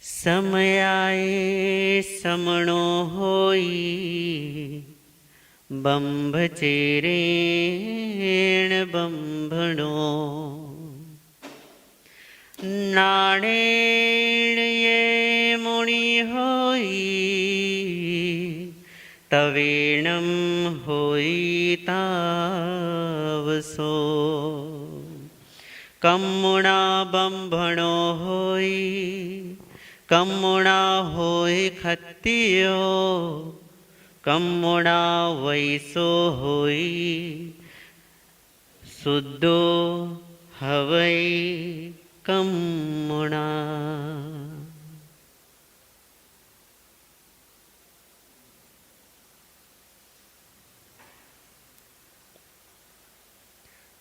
समय आए समणो होई बंभ चेरेण बंभणो नाणेण ये मुनि होई तवेणम होई तावसो कम्मुणा बंभणो होई कम्मुणा होई खत्तियो कम्मुणा वैसो होई शुद्धो हवै कम्मुणा।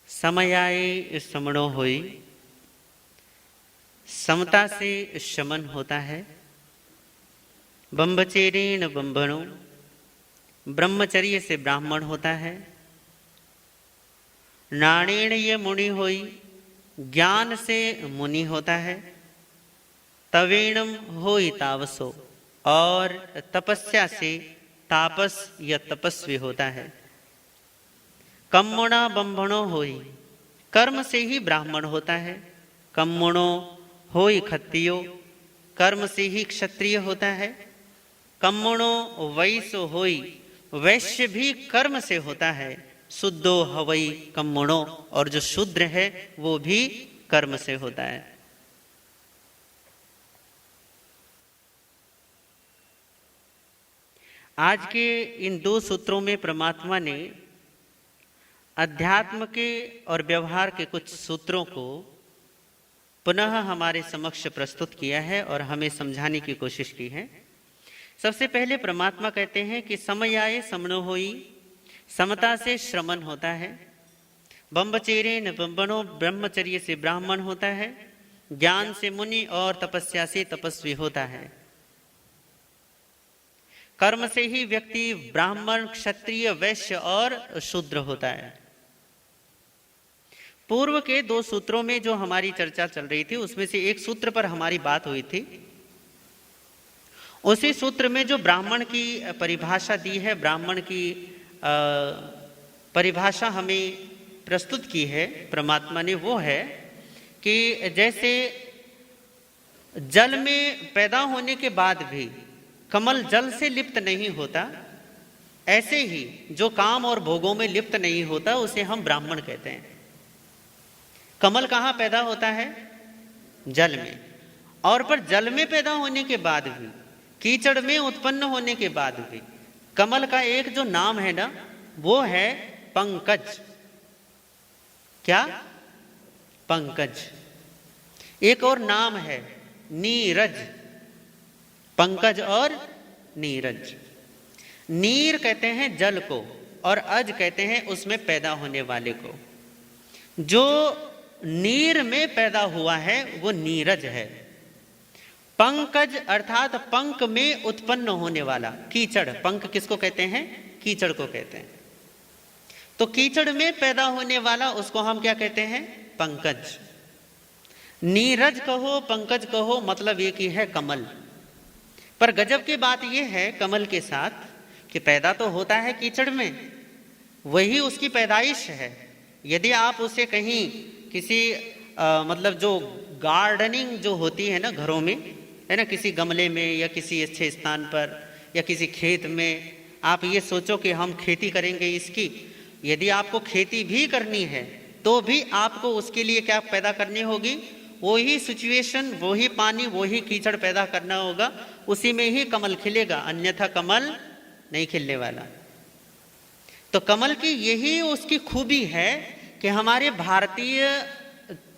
समय आए समणो होई, समता से शमन होता है। बंभचेरेण बंभणो, ब्रह्मचर्य से ब्राह्मण होता है। नाणेण ये मुनि होई, ज्ञान से मुनि होता है। तवेणम होई तावसो, और तपस्या से तापस या तपस्वी होता है। कम्मुणा बंभणो होई, कर्म से ही ब्राह्मण होता है। कम्मुणो होई खत्तियो, कर्म से ही क्षत्रिय होता है। कम्मुणो वैसो होई, वैश्य भी कर्म से होता है। शुद्धो हवई कम्मुणो, और जो शूद्र है वो भी कर्म से होता है। आज के इन दो सूत्रों में परमात्मा ने अध्यात्म के और व्यवहार के कुछ सूत्रों को पुनः हमारे समक्ष प्रस्तुत किया है और हमें समझाने की कोशिश की है। सबसे पहले परमात्मा कहते हैं कि समय आए समणो होई, समता से श्रमण होता है। बंभचेरेण बंभणो, ब्रह्मचर्य से ब्राह्मण होता है। ज्ञान से मुनि और तपस्या से तपस्वी होता है। कर्म से ही व्यक्ति ब्राह्मण, क्षत्रिय, वैश्य और शूद्र होता है। पूर्व के दो सूत्रों में जो हमारी चर्चा चल रही थी उसमें से एक सूत्र पर हमारी बात हुई थी। उसी सूत्र में जो ब्राह्मण की परिभाषा दी है, ब्राह्मण की परिभाषा हमें प्रस्तुत की है परमात्मा ने, वो है कि जैसे जल में पैदा होने के बाद भी कमल जल से लिप्त नहीं होता, ऐसे ही जो काम और भोगों में लिप्त नहीं होता उसे हम ब्राह्मण कहते हैं। कमल कहाँ पैदा होता है? जल में। और पर जल में पैदा होने के बाद भी, कीचड़ में उत्पन्न होने के बाद भी कमल का एक जो नाम है ना, वो है पंकज। क्या? पंकज। एक और नाम है नीरज। पंकज और नीरज। नीर कहते हैं जल को, और अज कहते हैं उसमें पैदा होने वाले को। जो नीर में पैदा हुआ है वो नीरज है। पंकज अर्थात पंक में उत्पन्न होने वाला। कीचड़, पंक किसको कहते हैं? कीचड़ को कहते हैं। तो कीचड़ में पैदा होने वाला उसको हम क्या कहते हैं? पंकज। नीरज कहो, पंकज कहो, मतलब एक ही है, कमल। पर गजब की बात यह है कमल के साथ कि पैदा तो होता है कीचड़ में, वही उसकी पैदाइश है। यदि आप उसे कहीं किसी मतलब जो गार्डनिंग जो होती है ना घरों में, है ना, किसी गमले में या किसी अच्छे स्थान पर या किसी खेत में, आप ये सोचो कि हम खेती करेंगे इसकी। यदि आपको खेती भी करनी है तो भी आपको उसके लिए क्या पैदा करनी होगी? वही सिचुएशन, वही पानी, वही कीचड़ पैदा करना होगा। उसी में ही कमल खिलेगा, अन्यथा कमल नहीं खिलने वाला। तो कमल की यही उसकी खूबी है कि हमारे भारतीय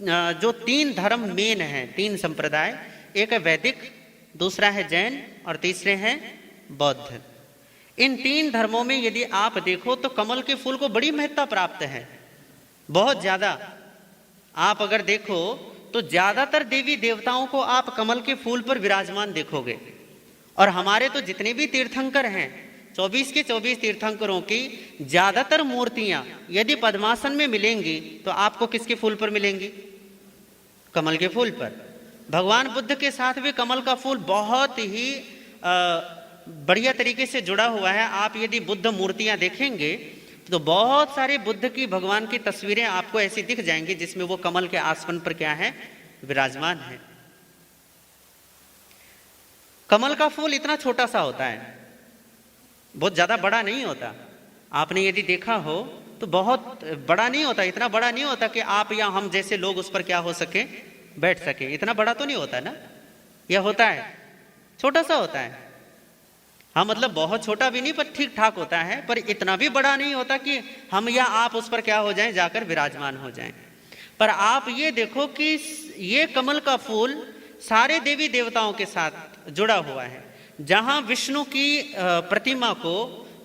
जो तीन धर्म मेन हैं, तीन संप्रदाय, एक है वैदिक, दूसरा है जैन और तीसरे हैं बौद्ध। इन तीन धर्मों में यदि आप देखो तो कमल के फूल को बड़ी महत्ता प्राप्त है, बहुत ज्यादा। आप अगर देखो तो ज्यादातर देवी देवताओं को आप कमल के फूल पर विराजमान देखोगे। और हमारे तो जितने भी तीर्थंकर हैं, 24 के 24 तीर्थंकरों की ज्यादातर मूर्तियां यदि पद्मासन में मिलेंगी तो आपको किसके फूल पर मिलेंगी? कमल के फूल पर। भगवान बुद्ध के साथ भी कमल का फूल बहुत ही बढ़िया तरीके से जुड़ा हुआ है। आप यदि बुद्ध मूर्तियां देखेंगे तो बहुत सारे बुद्ध की, भगवान की तस्वीरें आपको ऐसी दिख जाएंगी जिसमें वो कमल के आसन पर क्या है, विराजमान है। कमल का फूल इतना छोटा सा होता है, बहुत ज्यादा बड़ा नहीं होता। आपने यदि देखा हो तो बहुत बड़ा नहीं होता, इतना बड़ा नहीं होता कि आप या हम जैसे लोग उस पर क्या हो सके, बैठ सके। इतना बड़ा तो नहीं होता ना, यह होता है, छोटा सा होता है। हाँ, मतलब बहुत छोटा भी नहीं, पर ठीक ठाक होता है, पर इतना भी बड़ा नहीं होता कि हम या आप उस पर क्या हो जाएं, जाकर विराजमान हो जाएं। पर आप ये देखो कि ये कमल का फूल सारे देवी देवताओं के साथ जुड़ा हुआ है। जहां विष्णु की प्रतिमा को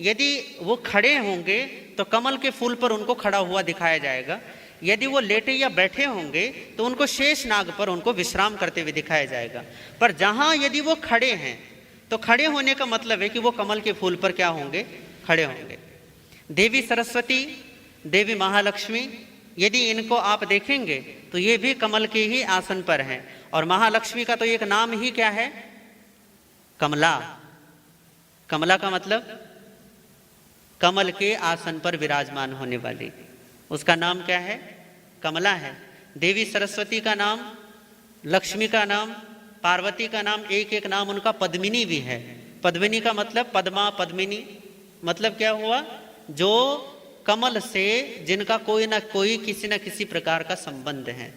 यदि वो खड़े होंगे तो कमल के फूल पर उनको खड़ा हुआ दिखाया जाएगा। यदि वो लेटे या बैठे होंगे तो उनको शेष नाग पर उनको विश्राम करते हुए दिखाया जाएगा। पर जहां यदि वो खड़े हैं तो खड़े होने का मतलब है कि वो कमल के फूल पर क्या होंगे, खड़े होंगे। देवी सरस्वती, देवी महालक्ष्मी, यदि इनको आप देखेंगे तो ये भी कमल के ही आसन पर हैं। और महालक्ष्मी का तो एक नाम ही क्या है, कमला। कमला का मतलब कमल के आसन पर विराजमान होने वाली, उसका नाम क्या है, कमला है। देवी सरस्वती का नाम, लक्ष्मी का नाम, पार्वती का नाम, एक एक नाम उनका पद्मिनी भी है। पद्मिनी का मतलब पद्मा, पद्मिनी मतलब क्या हुआ, जो कमल से जिनका कोई ना कोई किसी न किसी प्रकार का संबंध है।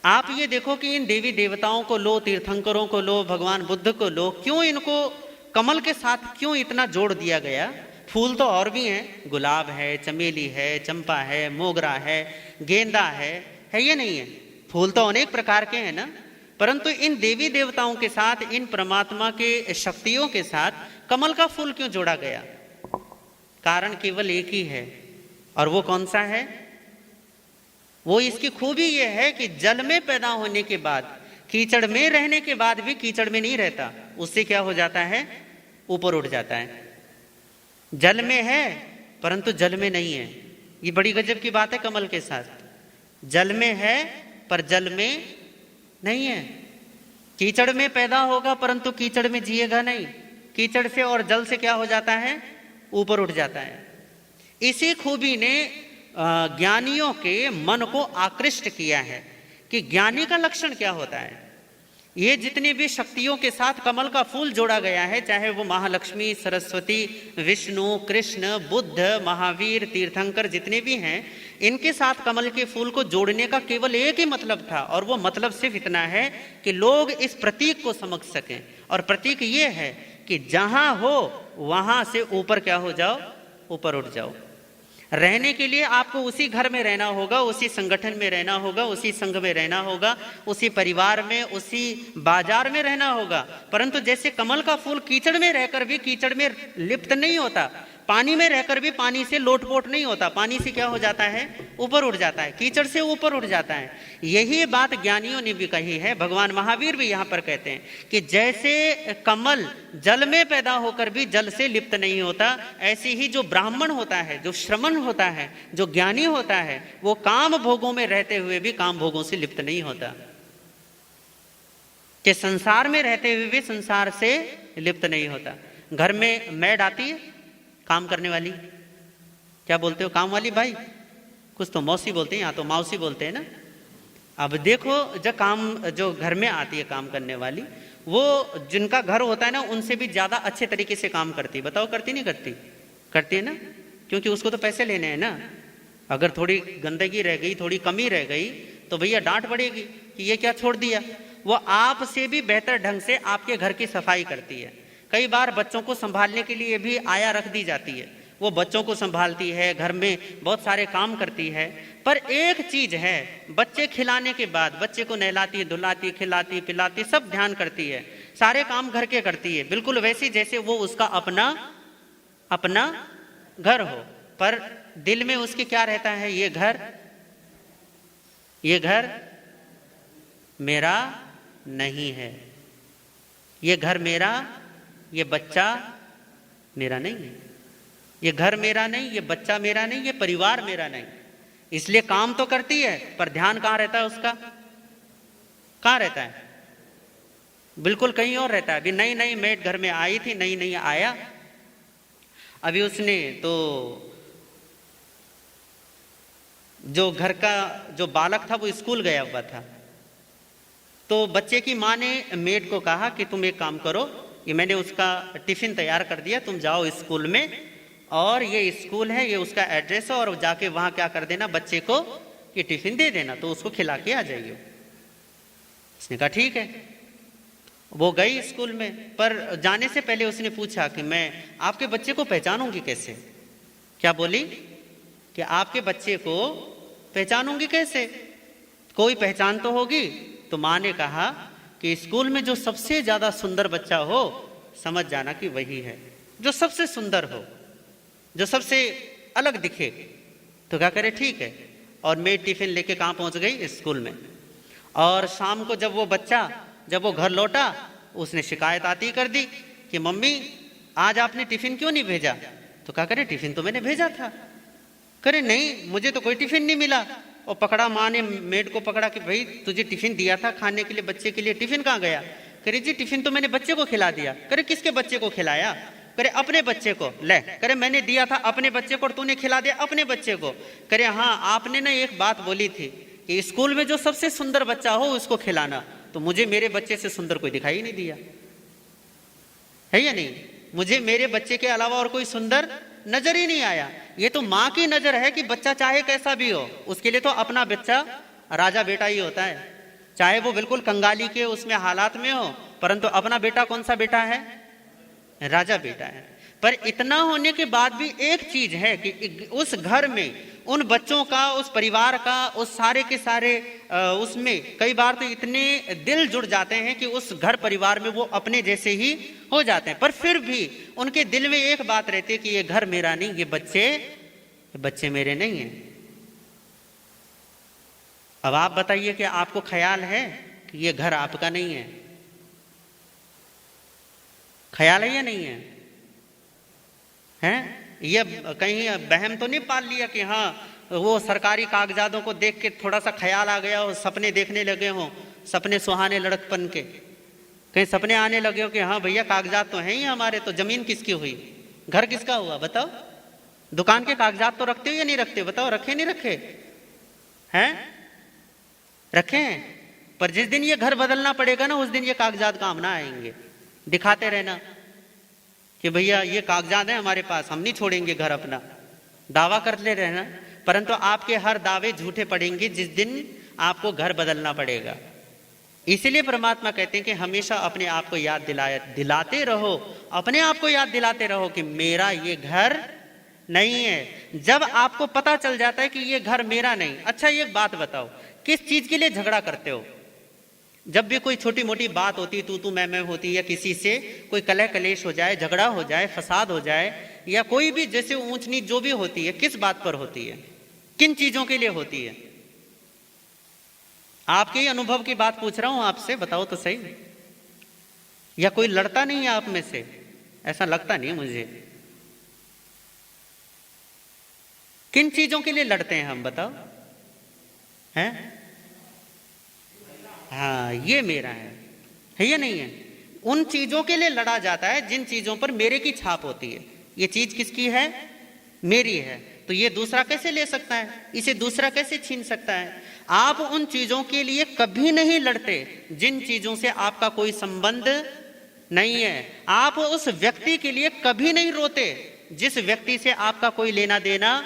आप ये देखो कि इन देवी देवताओं को लो, तीर्थंकरों को लो, भगवान बुद्ध को लो, क्यों इनको कमल के साथ क्यों इतना जोड़ दिया गया। फूल तो और भी हैं, गुलाब है, चमेली है, चंपा है, मोगरा है, गेंदा है ये नहीं है, फूल तो अनेक प्रकार के हैं ना। परंतु इन देवी देवताओं के साथ, इन परमात्मा के शक्तियों के साथ कमल का फूल क्यों जोड़ा गया, कारण केवल एक ही है, और वो कौन सा है, वो इसकी खूबी ये है कि जल में पैदा होने के बाद, कीचड़ में रहने के बाद भी कीचड़ में नहीं रहता, उससे क्या हो जाता है, ऊपर उठ जाता है। जल में है परंतु जल में नहीं है, ये बड़ी गजब की बात है कमल के साथ। जल में है पर जल में नहीं है। कीचड़ में पैदा होगा परंतु कीचड़ में जिएगा नहीं, कीचड़ से और जल से क्या हो जाता है, ऊपर उठ जाता है। इसी खूबी ने ज्ञानियों के मन को आकृष्ट किया है कि ज्ञानी का लक्षण क्या होता है। ये जितनी भी शक्तियों के साथ कमल का फूल जोड़ा गया है, चाहे वो महालक्ष्मी, सरस्वती, विष्णु, कृष्ण, बुद्ध, महावीर, तीर्थंकर जितने भी हैं, इनके साथ कमल के फूल को जोड़ने का केवल एक ही मतलब था, और वो मतलब सिर्फ इतना है कि लोग इस प्रतीक को समझ सकें। और प्रतीक ये है कि जहां हो वहां से ऊपर क्या हो जाओ, ऊपर उठ जाओ। रहने के लिए आपको उसी घर में रहना होगा, उसी संगठन में रहना होगा, उसी संघ में रहना होगा, उसी परिवार में, उसी बाजार में रहना होगा। परंतु जैसे कमल का फूल कीचड़ में रहकर भी कीचड़ में लिप्त नहीं होता, पानी में रहकर भी पानी से लोटपोट नहीं होता, पानी से क्या हो जाता है, ऊपर उठ जाता है, कीचड़ से ऊपर उठ जाता है। यही बात ज्ञानियों ने भी कही है, भगवान महावीर भी यहाँ पर कहते हैं कि जैसे कमल जल में पैदा होकर भी जल से लिप्त नहीं होता, ऐसे ही जो ब्राह्मण होता है, जो श्रमण होता है, जो ज्ञानी होता है, वो काम भोगों में रहते हुए भी काम भोगों से लिप्त नहीं होता, कि संसार में रहते हुए भी संसार से लिप्त नहीं होता। घर में मैड आती है, काम करने वाली, क्या बोलते हो, काम वाली भाई, कुछ तो मौसी बोलते हैं, यहाँ तो माउसी बोलते हैं ना। अब देखो, जो घर में आती है काम करने वाली, वो जिनका घर होता है ना, उनसे भी ज्यादा अच्छे तरीके से काम करती है। बताओ करती नहीं करती, करती है ना, क्योंकि उसको तो पैसे लेने हैं ना। अगर थोड़ी गंदगी रह गई, थोड़ी कमी रह गई, तो भैया डांट पड़ेगी कि ये क्या छोड़ दिया। वो आपसे भी बेहतर ढंग से आपके घर की सफाई करती है। कई बार बच्चों को संभालने के लिए भी आया रख दी जाती है, वो बच्चों को संभालती है, घर में बहुत सारे काम करती है। पर एक चीज है, बच्चे खिलाने के बाद बच्चे को नहलाती, धुलाती, खिलाती, पिलाती, सब ध्यान करती है, सारे काम घर के करती है, बिल्कुल वैसी जैसे वो उसका अपना घर हो। पर दिल में उसके क्या रहता है, ये घर मेरा नहीं है, ये घर मेरा, ये बच्चा मेरा नहीं है, ये घर मेरा नहीं, ये बच्चा मेरा नहीं, ये परिवार मेरा नहीं। इसलिए काम तो करती है पर ध्यान कहाँ रहता है उसका, कहाँ रहता है? बिल्कुल कहीं और रहता है। अभी नई नई मेड घर में आई थी, नई नई आया, अभी उसने तो जो घर का जो बालक था वो स्कूल गया हुआ था, तो बच्चे की माँ ने मेड को कहा कि तुम एक काम करो, ये मैंने उसका टिफिन तैयार कर दिया, तुम जाओ स्कूल में और ये स्कूल है, ये उसका एड्रेस है, और जाके वहां क्या कर देना, बच्चे को ये टिफिन दे देना, तो उसको खिला के आ जाइए। उसने कहा ठीक है। वो गई स्कूल में, पर जाने से पहले उसने पूछा कि मैं आपके बच्चे को पहचानूंगी कैसे? क्या बोली? कि आपके बच्चे को पहचानूंगी कैसे? कोई पहचान तो होगी। तो माँ ने कहा कि स्कूल में जो सबसे ज्यादा सुंदर बच्चा हो, समझ जाना कि वही है, जो सबसे सुंदर हो, जो सबसे अलग दिखे। तो क्या करे, ठीक है। और मैं टिफिन लेके कहाँ पहुंच गई? स्कूल में। और शाम को जब वो बच्चा जब वो घर लौटा, उसने शिकायत आती कर दी कि मम्मी आज आपने टिफिन क्यों नहीं भेजा? तो क्या करे, टिफिन तो मैंने भेजा था। करे नहीं, मुझे तो कोई टिफिन नहीं मिला। और पकड़ा, माँ ने मेड को पकड़ा कि भाई तुझे टिफिन दिया था खाने के लिए, बच्चे के लिए, टिफिन कहाँ गया? करे जी टिफिन तो मैंने बच्चे को खिला दिया। करे किसके बच्चे को खिलाया? करे अपने बच्चे को। ले, करे मैंने दिया था अपने बच्चे को और तूने खिला दिया अपने बच्चे को। करे हाँ, आपने ना एक बात बोली थी कि स्कूल में जो सबसे सुंदर बच्चा हो उसको खिलाना, तो मुझे मेरे बच्चे से सुंदर कोई दिखाई नहीं दिया, है या नहीं? मुझे मेरे बच्चे के अलावा और कोई सुंदर नजर ही नहीं आया। ये तो माँ की नजर है कि बच्चा चाहे कैसा भी हो, उसके लिए तो अपना बच्चा राजा बेटा ही होता है, चाहे वो बिल्कुल कंगाली के उसमें हालात में हो, परंतु अपना बेटा कौन सा बेटा है? राजा बेटा है। पर इतना होने के बाद भी एक चीज है कि उस घर में उन बच्चों का, उस परिवार का, उस सारे के सारे उसमें कई बार तो इतने दिल जुड़ जाते हैं कि उस घर परिवार में वो अपने जैसे ही हो जाते हैं। पर फिर भी उनके दिल में एक बात रहती है कि ये घर मेरा नहीं, ये बच्चे मेरे नहीं हैं। अब आप बताइए कि आपको ख्याल है कि ये घर आपका नहीं है? ख्याल है या नहीं है? हैं? ये कहीं बहम तो नहीं पाल लिया कि हाँ वो सरकारी कागजातों को देख के थोड़ा सा ख्याल आ गया हो, सपने देखने लगे हो, सपने सुहाने लड़कपन के, कहीं सपने आने लगे हो कि हाँ भैया कागजात तो हैं ही हमारे, तो जमीन किसकी हुई, घर किसका हुआ? बताओ। दुकान के कागजात तो रखते हो या नहीं रखते? बताओ, रखे नहीं रखे? हैं? रखे हैं। पर जिस दिन ये घर बदलना पड़ेगा ना, उस दिन ये कागजात काम ना आएंगे। दिखाते रहना कि भैया ये कागजात है हमारे पास, हम नहीं छोड़ेंगे घर अपना, दावा करते रहना, परंतु आपके हर दावे झूठे पड़ेंगे जिस दिन आपको घर बदलना पड़ेगा। इसलिए परमात्मा कहते हैं कि हमेशा अपने आप को याद दिलाते रहो, अपने आप को याद दिलाते रहो कि मेरा ये घर नहीं है। जब आपको पता चल जाता है कि ये घर मेरा नहीं, अच्छा ये बात बताओ, किस चीज के लिए झगड़ा करते हो? जब भी कोई छोटी मोटी बात होती, तू मैं होती, या किसी से कोई कलह कलेश हो जाए, झगड़ा हो जाए, फसाद हो जाए, या कोई भी जैसे ऊंच नीच जो भी होती है, किस बात पर होती है? किन चीजों के लिए होती है? आपके ही अनुभव की बात पूछ रहा हूं आपसे, बताओ तो सही। या कोई लड़ता नहीं है आप में से? ऐसा लगता नहीं मुझे। किन चीजों के लिए लड़ते हैं हम, बताओ? हैं? हाँ, ये मेरा है या नहीं है? उन चीजों के लिए लड़ा जाता है जिन चीजों पर मेरे की छाप होती है। ये चीज किसकी है? मेरी है। तो ये दूसरा कैसे ले सकता है? इसे दूसरा कैसे छीन सकता है? आप उन चीजों के लिए कभी नहीं लड़ते जिन चीजों से आपका कोई संबंध नहीं है। आप उस व्यक्ति के लिए कभी नहीं रोते जिस व्यक्ति से आपका कोई लेना देना,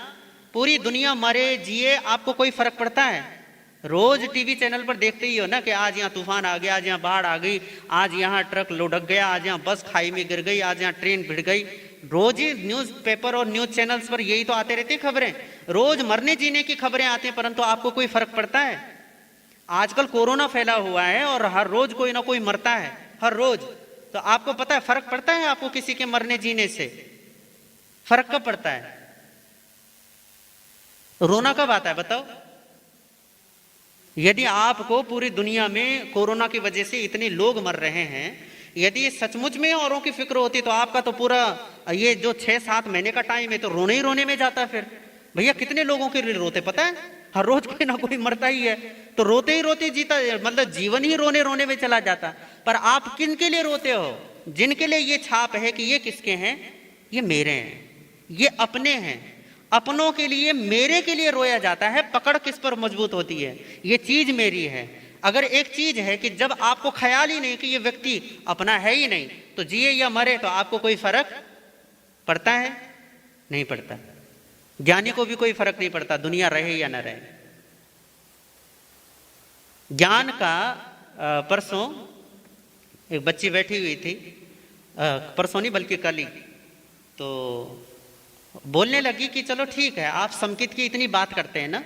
पूरी दुनिया मरे जिए आपको कोई फर्क पड़ता है? रोज टीवी चैनल पर देखते ही हो ना कि आज यहाँ तूफान आ गया, आज यहाँ बाढ़ आ गई, आज यहाँ ट्रक लुढ़क गया, आज यहाँ बस खाई में गिर गई, आज यहाँ ट्रेन भिड़ गई। रोज ही न्यूज़पेपर और न्यूज चैनल्स पर यही तो आते रहती खबरें। रोज मरने जीने की खबरें आती हैं, परंतु आपको कोई फर्क पड़ता है? आजकल कोरोना फैला हुआ है और हर रोज कोई ना कोई मरता है, हर रोज। तो आपको पता है, फर्क पड़ता है आपको किसी के मरने जीने से? फर्क कब पड़ता है? रोना कब आता है, बताओ? यदि आपको पूरी दुनिया में कोरोना की वजह से इतने लोग मर रहे हैं, यदि सचमुच में औरों की फिक्र होती तो आपका तो पूरा ये जो 6-7 महीने का टाइम है तो रोने ही रोने में जाता। फिर भैया कितने लोगों के लिए रोते पता है? हर रोज कोई ना कोई मरता ही है, तो रोते ही रोते जीता, मतलब जीवन ही रोने रोने में चला जाता। पर आप किन के लिए रोते हो? जिनके लिए ये छाप है कि ये किसके हैं, ये मेरे हैं, ये अपने हैं। अपनों के लिए, मेरे के लिए रोया जाता है। पकड़ किस पर मजबूत होती है? ये चीज मेरी है। अगर एक चीज है कि जब आपको ख्याल ही नहीं कि ये व्यक्ति अपना है ही नहीं, तो जिए या मरे तो आपको कोई फर्क पड़ता है? नहीं पड़ता। ज्ञानी को भी कोई फर्क नहीं पड़ता, दुनिया रहे या न रहे। ज्ञान का परसों एक बच्ची बैठी हुई थी, परसों नहीं बल्कि कल ही, तो बोलने लगी कि चलो ठीक है, आप समकित की इतनी बात करते हैं ना,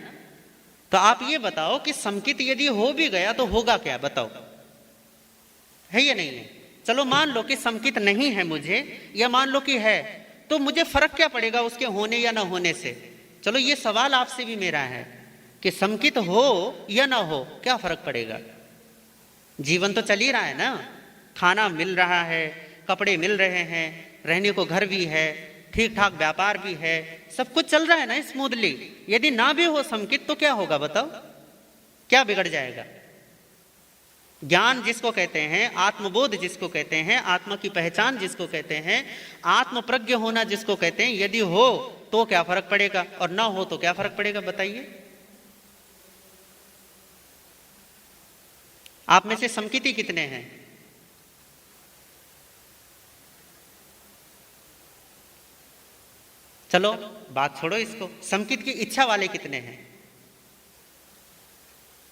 तो आप ये बताओ कि समकित यदि हो भी गया तो होगा क्या, बताओ, है या नहीं है? चलो मान लो कि समकित नहीं है मुझे, या मान लो कि है, तो मुझे फर्क क्या पड़ेगा उसके होने या ना होने से? चलो ये सवाल आपसे भी मेरा है कि समकित हो या ना हो, क्या फर्क पड़ेगा? जीवन तो चल ही रहा है ना, खाना मिल रहा है, कपड़े मिल रहे हैं, रहने को घर भी है, ठीक ठाक व्यापार भी है, सब कुछ चल रहा है ना स्मूथली। यदि ना भी हो समकित तो क्या होगा, बताओ, क्या बिगड़ जाएगा? ज्ञान जिसको कहते हैं, आत्मबोध जिसको कहते हैं, आत्मा की पहचान जिसको कहते हैं, आत्म प्रज्ञ होना जिसको कहते हैं, यदि हो तो क्या फर्क पड़ेगा, और ना हो तो क्या फर्क पड़ेगा, बताइए? आप में से समकिती कितने हैं? चलो बात छोड़ो इसको, समकित की इच्छा वाले कितने हैं?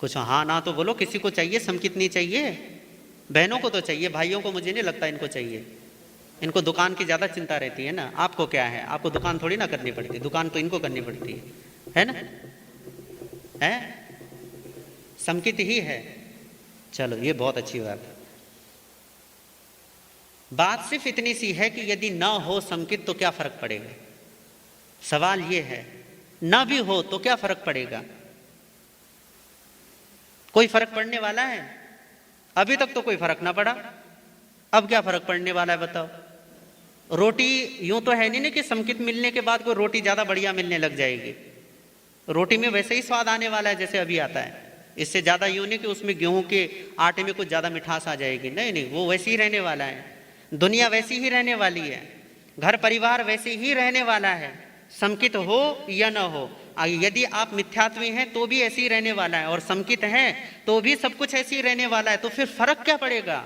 कुछ हाँ ना तो बोलो। किसी को चाहिए समकित? नहीं चाहिए। बहनों को तो चाहिए, भाइयों को मुझे नहीं लगता इनको चाहिए। इनको दुकान की ज्यादा चिंता रहती है ना। आपको क्या है, आपको दुकान थोड़ी ना करनी पड़ती, दुकान तो इनको करनी पड़ती है ना? है समकित ही है। चलो ये बहुत अच्छी बात है। बात सिर्फ इतनी सी है कि यदि ना हो समकित तो क्या फर्क पड़ेगा? सवाल ये है, ना भी हो तो क्या फर्क पड़ेगा? कोई फर्क पड़ने वाला है? अभी तक तो कोई फर्क ना पड़ा, अब क्या फर्क पड़ने वाला है बताओ? रोटी यूं तो है नहीं कि समकित मिलने के बाद कोई रोटी ज्यादा बढ़िया मिलने लग जाएगी। रोटी में वैसे ही स्वाद आने वाला है जैसे अभी आता है। इससे ज्यादा यूं नहीं कि उसमें गेहूं के आटे में कुछ ज्यादा मिठास आ जाएगी, नहीं नहीं, वो वैसे ही रहने वाला है। दुनिया वैसी ही रहने वाली है, घर परिवार वैसे ही रहने वाला है, समकित हो या न हो। यदि आप मिथ्यात्वी हैं तो भी ऐसे ही रहने वाला है, और समकित हैं तो भी सब कुछ ऐसे ही रहने वाला है। तो फिर फर्क क्या पड़ेगा?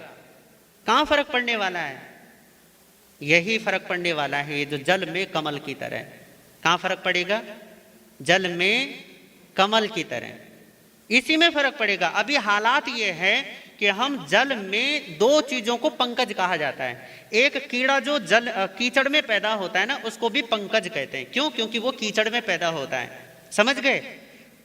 कहां फर्क पड़ने वाला है? यही फर्क पड़ने वाला है, ये जो जल में कमल की तरह। कहां फर्क पड़ेगा? जल में कमल की तरह, इसी में फर्क पड़ेगा। अभी हालात ये है कि हम जल में दो चीजों को पंकज कहा जाता है। एक कीड़ा जो जल कीचड़ में पैदा होता है ना, उसको भी पंकज कहते हैं। क्यों? क्योंकि वो कीचड़ में पैदा होता है। समझ गए?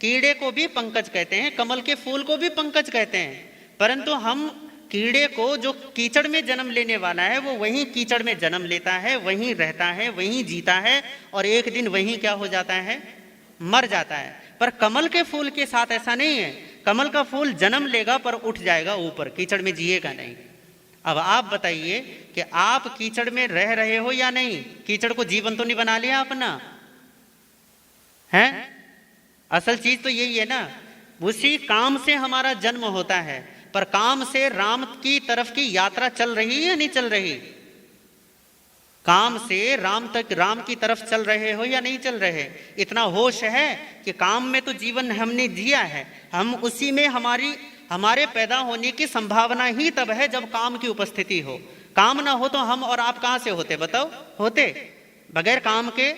कीड़े को भी पंकज कहते हैं, कमल के फूल को भी पंकज कहते हैं। परंतु हम कीड़े को, जो कीचड़ में जन्म लेने वाला है, वो वहीं कीचड़ में जन्म लेता है, वहीं रहता है, वहीं जीता है, और एक दिन वहीं क्या हो जाता है? मर जाता है। पर कमल के फूल के साथ ऐसा नहीं है। कमल का फूल जन्म लेगा पर उठ जाएगा ऊपर, कीचड़ में जिएगा नहीं। अब आप बताइए कि आप कीचड़ में रह रहे हो या नहीं? कीचड़ को जीवन तो नहीं बना लिया अपना, है? असल चीज तो यही है ना। उसी काम से हमारा जन्म होता है, पर काम से राम की तरफ की यात्रा चल रही है या नहीं चल रही? काम से राम तक, राम की तरफ चल रहे हो या नहीं चल रहे? इतना होश है कि काम में तो जीवन हमने जिया है, हम उसी में हमारे पैदा होने की संभावना ही तब है जब काम की उपस्थिति हो। काम ना हो तो हम और आप कहां से होते, बताओ? होते बगैर काम के,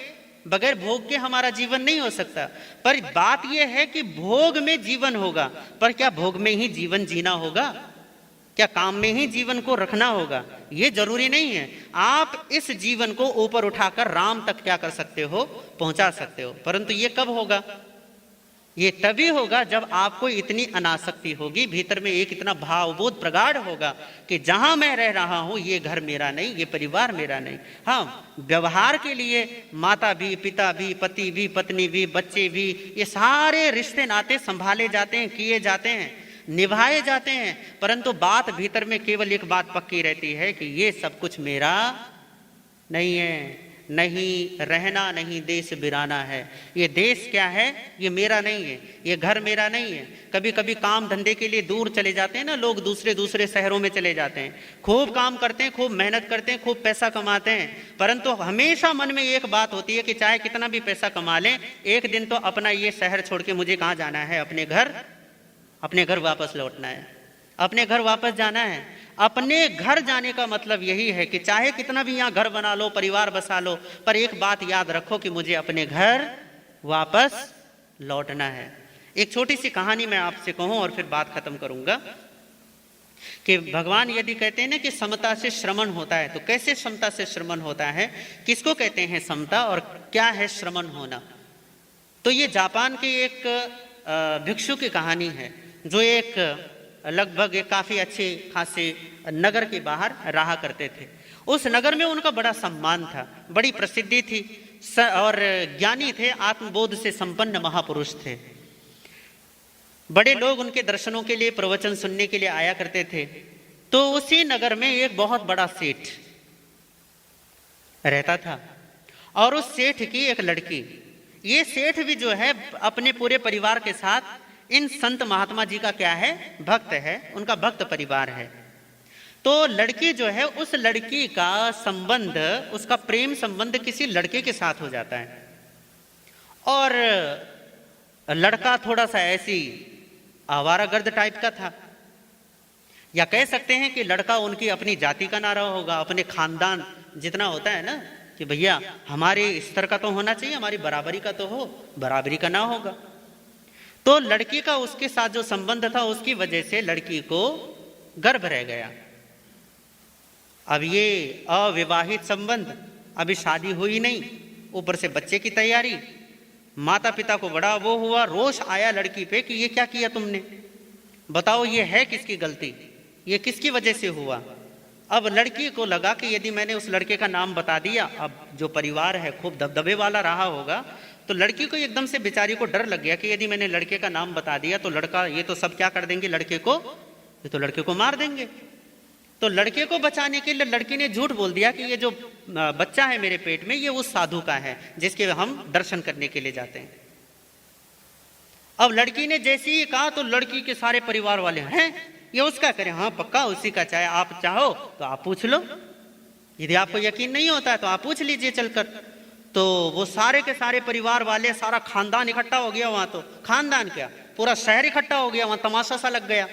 बगैर भोग के हमारा जीवन नहीं हो सकता। पर बात यह है कि भोग में जीवन होगा, पर क्या भोग में ही जीवन जीना होगा? क्या काम में ही जीवन को रखना होगा? ये जरूरी नहीं है। आप इस जीवन को ऊपर उठाकर राम तक क्या कर सकते हो? पहुंचा सकते हो। परंतु ये कब होगा? ये तभी होगा जब आपको इतनी अनासक्ति होगी, भीतर में एक इतना भावबोध प्रगाढ़ होगा कि जहां मैं रह रहा हूं ये घर मेरा नहीं, ये परिवार मेरा नहीं। हाँ, व्यवहार के लिए माता भी, पिता भी, पति भी, पत्नी भी, बच्चे भी, ये सारे रिश्ते नाते संभाले जाते हैं, किए जाते हैं, निभाए जाते हैं। परंतु बात भीतर में केवल एक बात पक्की रहती है कि ये सब कुछ मेरा नहीं है। नहीं रहना नहीं देश बिराना है। ये देश क्या है, ये मेरा नहीं है, ये घर मेरा नहीं है। कभी कभी काम धंधे के लिए दूर चले जाते हैं ना लोग, दूसरे दूसरे शहरों में चले जाते हैं, खूब काम करते हैं, खूब मेहनत करते हैं, खूब पैसा कमाते हैं, परंतु हमेशा मन में एक बात होती है कि चाहे कितना भी पैसा कमा लें, एक दिन तो अपना ये शहर छोड़ के मुझे कहाँ जाना है, अपने घर वापस लौटना है, अपने घर वापस जाना है। अपने घर जाने का मतलब यही है कि चाहे कितना भी यहाँ घर बना लो, परिवार बसा लो, पर एक बात याद रखो कि मुझे अपने घर वापस लौटना है। एक छोटी सी कहानी मैं आपसे कहूं और फिर बात खत्म करूंगा कि भगवान यदि कहते हैं ना कि समता से श्रमण होता है, तो कैसे समता से श्रमण होता है, किसको कहते हैं समता और क्या है श्रमण होना। तो ये जापान के एक भिक्षु की कहानी है जो एक लगभग एक काफी अच्छे खासे नगर के बाहर रहा करते थे। उस नगर में उनका बड़ा सम्मान था, बड़ी प्रसिद्धि थी और ज्ञानी थे, आत्मबोध से संपन्न महापुरुष थे। बड़े लोग उनके दर्शनों के लिए, प्रवचन सुनने के लिए आया करते थे। तो उसी नगर में एक बहुत बड़ा सेठ रहता था और उस सेठ की एक लड़की, ये सेठ भी जो है अपने पूरे परिवार के साथ इन संत महात्मा जी का क्या है, भक्त है, उनका भक्त परिवार है। तो लड़की जो है, उस लड़की का संबंध, उसका प्रेम संबंध किसी लड़के के साथ हो जाता है और लड़का थोड़ा सा ऐसी आवारागर्द टाइप का था, या कह सकते हैं कि लड़का उनकी अपनी जाति का ना रहा होगा, अपने खानदान जितना होता है ना कि भैया हमारे स्तर का तो होना चाहिए, हमारी बराबरी का तो हो, बराबरी का ना होगा। तो लड़की का उसके साथ जो संबंध था, उसकी वजह से लड़की को गर्भ रह गया। अब ये अविवाहित संबंध, अभी शादी हुई नहीं, ऊपर से बच्चे की तैयारी, माता पिता को बड़ा वो हुआ, रोष आया लड़की पे कि ये क्या किया तुमने, बताओ ये है किसकी गलती, ये किसकी वजह से हुआ। अब लड़की को लगा कि यदि मैंने उस लड़के का नाम बता दिया, अब जो परिवार है खूब दबदबे वाला रहा होगा, तो लड़की को एकदम से बेचारी को डर लग गया कि यदि मैंने लड़के का नाम बता दिया तो लड़का, ये तो सब क्या कर देंगे लड़के को, ये तो लड़के को मार देंगे। तो लड़के को बचाने के लिए लड़की ने झूठ बोल दिया कि ये जो बच्चा है मेरे पेट में, ये उस साधु का है जिसके हम दर्शन करने के लिए जाते हैं। अब लड़की ने जैसे ही कहा तो लड़की के सारे परिवार वाले, हैं ये उसका करें, हाँ पक्का उसी का, चाहे आप चाहो तो आप पूछ लो, यदि आपको यकीन नहीं होता है तो आप पूछ लीजिए चलकर। तो वो सारे के सारे परिवार वाले, सारा खानदान इकट्ठा हो गया वहां, तो खानदान क्या पूरा शहर इकट्ठा हो गया वहां, तमाशा सा लग गया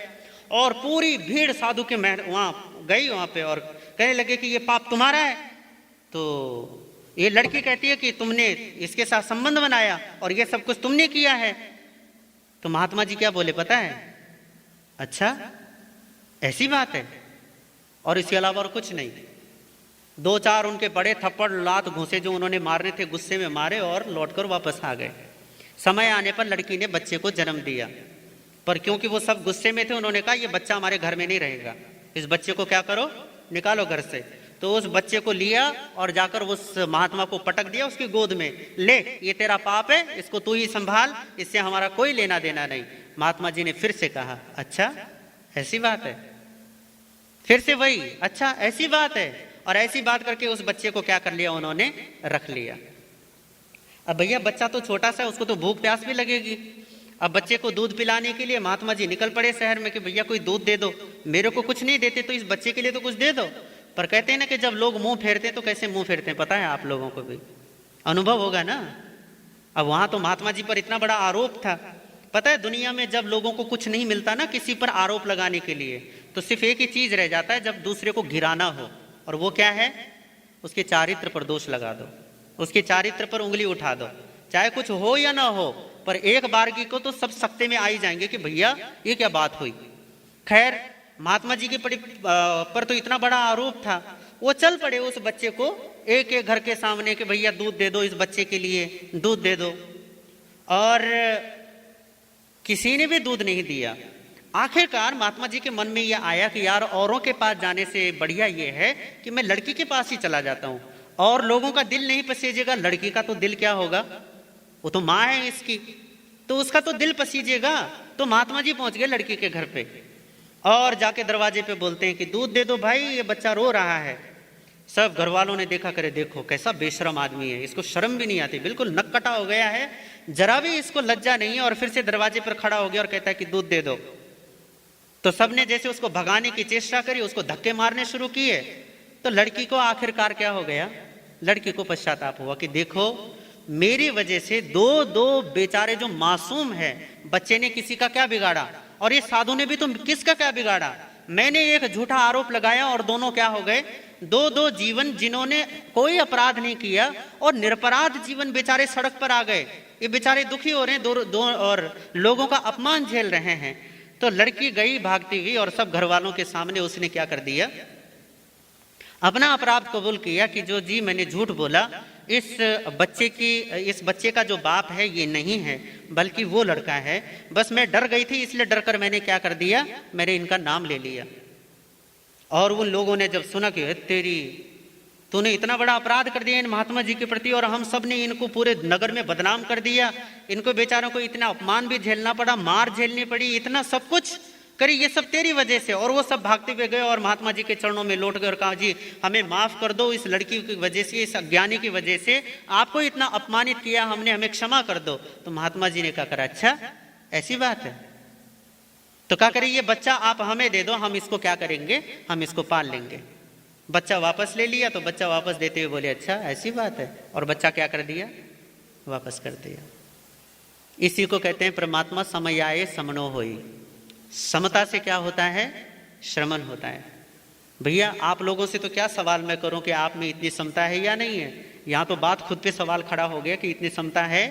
और पूरी भीड़ साधु के वहां गई वहां पे और कहने लगे कि ये पाप तुम्हारा है। तो ये लड़की कहती है कि तुमने इसके साथ संबंध बनाया और ये सब कुछ तुमने किया है। तो महात्मा जी क्या बोले पता है, अच्छा ऐसी बात है, और इसके अलावा और कुछ नहीं। दो चार उनके बड़े थप्पड़ लात घूंसे जो उन्होंने मारने थे गुस्से में मारे और लौटकर वापस आ गए। समय आने पर लड़की ने बच्चे को जन्म दिया, पर क्योंकि वो सब गुस्से में थे उन्होंने कहा ये बच्चा हमारे घर में नहीं रहेगा, इस बच्चे को क्या करो, निकालो घर से। तो उस बच्चे को लिया और जाकर उस महात्मा को पटक दिया उसकी गोद में, ले ये तेरा पाप है, इसको तू ही संभाल, इससे हमारा कोई लेना देना नहीं। महात्मा जी ने फिर से कहा अच्छा ऐसी बात है, फिर से वही अच्छा ऐसी बात है, और ऐसी बात करके उस बच्चे को क्या कर लिया उन्होंने, रख लिया। अब भैया बच्चा तो छोटा सा है, उसको तो भूख प्यास भी लगेगी। अब बच्चे को दूध पिलाने के लिए महात्मा जी निकल पड़े शहर में कि भैया कोई दूध दे दो, मेरे को कुछ नहीं देते तो इस बच्चे के लिए तो कुछ दे दो। पर कहते हैं ना कि जब लोग मुंह फेरते हैं तो कैसे मुंह फेरते हैं, पता है आप लोगों को भी अनुभव होगा ना। अब वहां तो महात्मा जी पर इतना बड़ा आरोप था। पता है दुनिया में जब लोगों को कुछ नहीं मिलता ना किसी पर आरोप लगाने के लिए, तो सिर्फ एक ही चीज रह जाता है, जब दूसरे को गिराना हो, और वो क्या है, उसके चारित्र पर दोष लगा दो, उसके चारित्र पर उंगली उठा दो, चाहे कुछ हो या ना हो, पर एक बारगी को तो सब सख्ते में आ ही जाएंगे कि भैया ये क्या बात हुई। खैर महात्मा जी के पर तो इतना बड़ा आरोप था, वो चल पड़े उस बच्चे को एक एक घर के सामने कि भैया दूध दे दो, इस बच्चे के लिए दूध दे दो, और किसी ने भी दूध नहीं दिया। आखिरकार महात्मा जी के मन में यह आया कि यार औरों के पास जाने से बढ़िया यह है कि मैं लड़की के पास ही चला जाता हूं, और लोगों का दिल नहीं पसीजेगा, लड़की का तो दिल क्या होगा, वो तो माँ है इसकी, तो उसका तो दिल पसीजेगा। तो महात्मा जी पहुंच गए लड़की के घर पे और जाके दरवाजे पे बोलते हैं कि दूध दे दो भाई, ये बच्चा रो रहा है। सब घर वालों ने देखा, करे देखो कैसा बेशरम आदमी है, इसको शर्म भी नहीं आती, बिल्कुल नक्कटा हो गया है, जरा भी इसको लज्जा नहीं है। और फिर से दरवाजे पर खड़ा हो गया और कहता है कि दूध दे दो। तो सबने जैसे उसको भगाने की चेष्टा करी, उसको धक्के मारने शुरू किए। तो लड़की को आखिरकार क्या हो गया, लड़की को पश्चाताप हुआ कि देखो मेरी वजह से दो बेचारे जो मासूम है बच्चे ने किसी का क्या बिगाड़ा, और ये साधु ने भी तो किसका क्या बिगाड़ा। मैंने एक झूठा आरोप लगाया और दोनों क्या हो गए, दो जीवन जिन्होंने कोई अपराध नहीं किया और निरपराध जीवन बेचारे सड़क पर आ गए। ये बेचारे दुखी हो रहे हैं, दो और लोगों का अपमान झेल रहे हैं। तो लड़की गई भागती हुई और सब घर वालों के सामने उसने क्या कर दिया, अपना अपराध कबूल किया कि जो जी मैंने झूठ बोला, इस बच्चे का जो बाप है ये नहीं है बल्कि वो लड़का है, बस मैं डर गई थी इसलिए डर कर मैंने क्या कर दिया, मैंने इनका नाम ले लिया। और उन लोगों ने जब सुना कि तेरी तूने इतना बड़ा अपराध कर दिया इन महात्मा जी के प्रति, और हम सब ने इनको पूरे नगर में बदनाम कर दिया, इनको बेचारों को इतना अपमान भी झेलना पड़ा, मार झेलनी पड़ी, इतना सब कुछ करी, ये सब तेरी वजह से। और वो सब भागते हुए गए और महात्मा जी के चरणों में लौट गए और कहा जी हमें माफ कर दो, इस लड़की की वजह से, इस अज्ञानी की वजह से आपको इतना अपमानित किया हमने, हमें क्षमा कर दो। तो महात्मा जी ने कहा करा अच्छा ऐसी बात है, तो क्या करें ये बच्चा आप हमें दे दो, हम इसको क्या करेंगे, हम इसको पाल लेंगे। बच्चा वापस ले लिया। तो बच्चा वापस देते हुए बोले अच्छा ऐसी बात है, और बच्चा क्या कर दिया, वापस कर दिया। इसी को कहते हैं परमात्मा समयाए समनो होई। समता से क्या होता है, श्रमण होता है। भैया आप लोगों से तो क्या सवाल मैं करूं कि आप में इतनी समता है या नहीं है, यहां तो बात खुद पे सवाल खड़ा हो गया कि इतनी समता है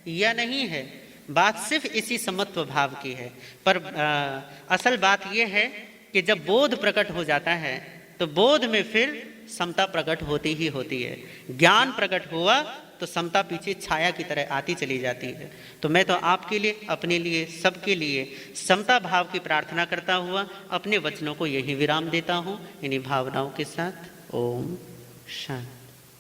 या नहीं है। बात सिर्फ इसी समत्व भाव की है। पर असल बात यह है कि जब बोध प्रकट हो जाता है तो बोध में फिर समता प्रकट होती ही होती है। ज्ञान प्रकट हुआ तो समता पीछे छाया की तरह आती चली जाती है। तो मैं तो आपके लिए, अपने लिए, सबके लिए समता भाव की प्रार्थना करता हुआ अपने वचनों को यही विराम देता हूँ इन्हीं भावनाओं के साथ। ओम शांति।